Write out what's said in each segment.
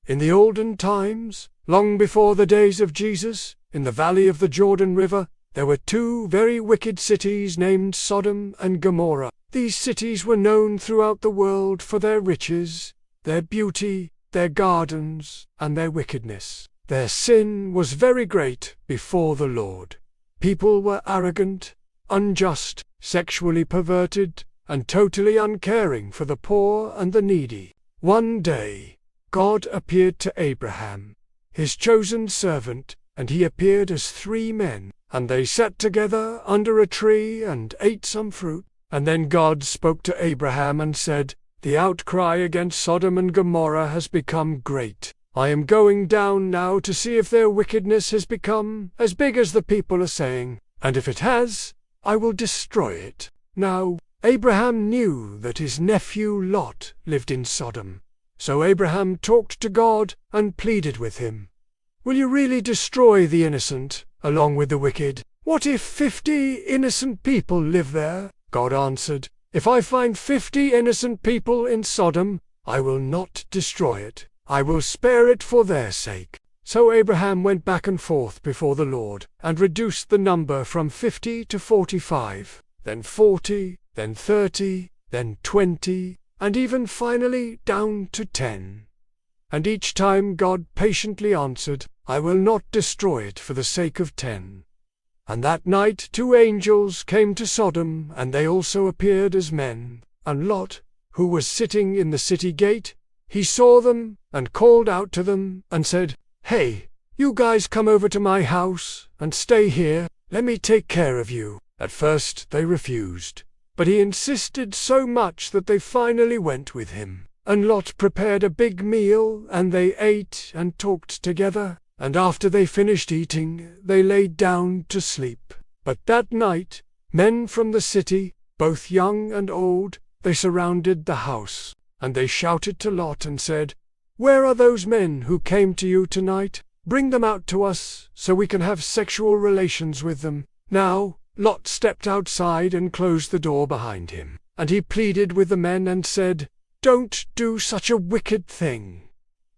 In the olden times, long before the days of Jesus, in the valley of the Jordan River, there were two very wicked cities named Sodom and Gomorrah. These cities were known throughout the world for their riches, their beauty, their gardens, and their wickedness. Their sin was very great before the Lord. People were arrogant, unjust, sexually perverted, and totally uncaring for the poor and the needy. One day, God appeared to Abraham, his chosen servant, and he appeared as three men, and they sat together under a tree and ate some fruit. And then God spoke to Abraham and said, "The outcry against Sodom and Gomorrah has become great. I am going down now to see if their wickedness has become as big as the people are saying, and if it has, I will destroy it." Now, Abraham knew that his nephew Lot lived in Sodom. So Abraham talked to God and pleaded with him. "Will you really destroy the innocent, along with the wicked? What if 50 innocent people live there?" God answered, "If I find 50 innocent people in Sodom, I will not destroy it. I will spare it for their sake." So Abraham went back and forth before the Lord, and reduced the number from 50 to 45, then 40, then 30, then 20, and even finally down to 10. And each time God patiently answered, "I will not destroy it for the sake of 10. And that night 2 angels came to Sodom, and they also appeared as men. And Lot, who was sitting in the city gate, he saw them, and called out to them, and said, "Hey, you guys come over to my house, and stay here, let me take care of you." At first they refused, but he insisted so much that they finally went with him. And Lot prepared a big meal, and they ate and talked together. And after they finished eating, they laid down to sleep. But that night, men from the city, both young and old, they surrounded the house, and they shouted to Lot and said, "Where are those men who came to you tonight? Bring them out to us, so we can have sexual relations with them." Now, Lot stepped outside and closed the door behind him, and he pleaded with the men and said, "Don't do such a wicked thing.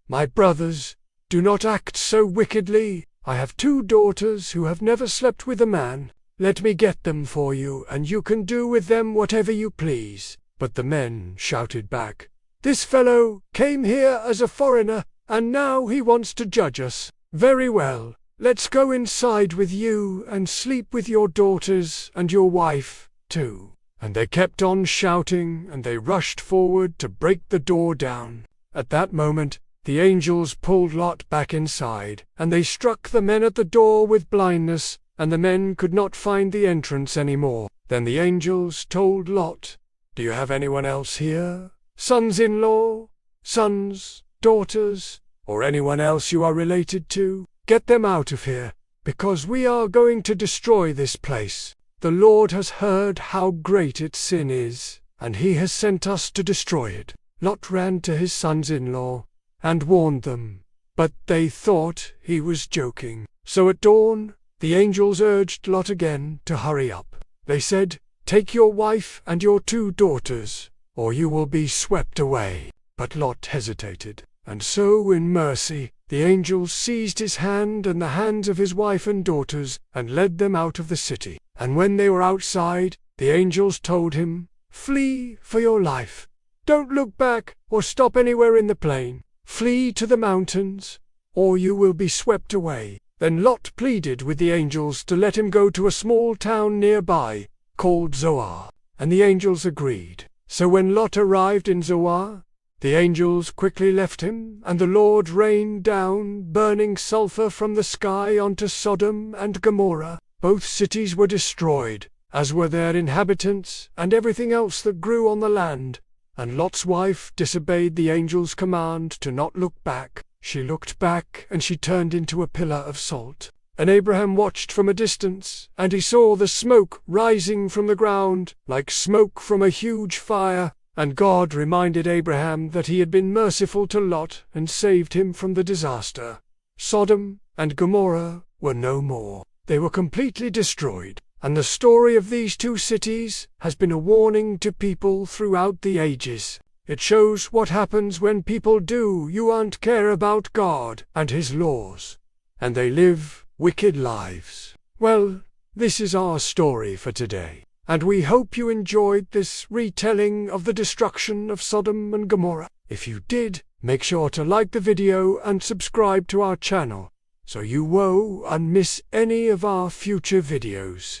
My brothers, do not act so wickedly. I have 2 daughters who have never slept with a man. Let me get them for you, and you can do with them whatever you please." But the men shouted back, "This fellow came here as a foreigner, and now he wants to judge us. Very well, let's go inside with you and sleep with your daughters and your wife, too." And they kept on shouting, and they rushed forward to break the door down. At that moment, the angels pulled Lot back inside, and they struck the men at the door with blindness, and the men could not find the entrance any more. Then the angels told Lot, "Do you have anyone else here? Sons-in-law, sons, daughters, or anyone else you are related to? Get them out of here, because we are going to destroy this place. The Lord has heard how great its sin is, and he has sent us to destroy it." Lot ran to his sons-in-law and warned them, but they thought he was joking. So at dawn, the angels urged Lot again to hurry up. They said, "Take your wife and your 2 daughters, or you will be swept away." But Lot hesitated, and so in mercy, the angels seized his hand and the hands of his wife and daughters, and led them out of the city. And when they were outside, the angels told him, "Flee for your life. Don't look back or stop anywhere in the plain. Flee to the mountains, or you will be swept away." Then Lot pleaded with the angels to let him go to a small town nearby, called Zoar, and the angels agreed. So when Lot arrived in Zoar, the angels quickly left him, and the Lord rained down burning sulfur from the sky onto Sodom and Gomorrah. Both cities were destroyed, as were their inhabitants and everything else that grew on the land. And Lot's wife disobeyed the angel's command to not look back. She looked back, and she turned into a pillar of salt. And Abraham watched from a distance, and he saw the smoke rising from the ground, like smoke from a huge fire. And God reminded Abraham that he had been merciful to Lot and saved him from the disaster. Sodom and Gomorrah were no more. They were completely destroyed. And the story of these 2 cities has been a warning to people throughout the ages. It shows what happens when people do you and care about God and His laws, and they live wicked lives. Well, this is our story for today, and we hope you enjoyed this retelling of the destruction of Sodom and Gomorrah. If you did, make sure to like the video and subscribe to our channel, so you won't miss any of our future videos.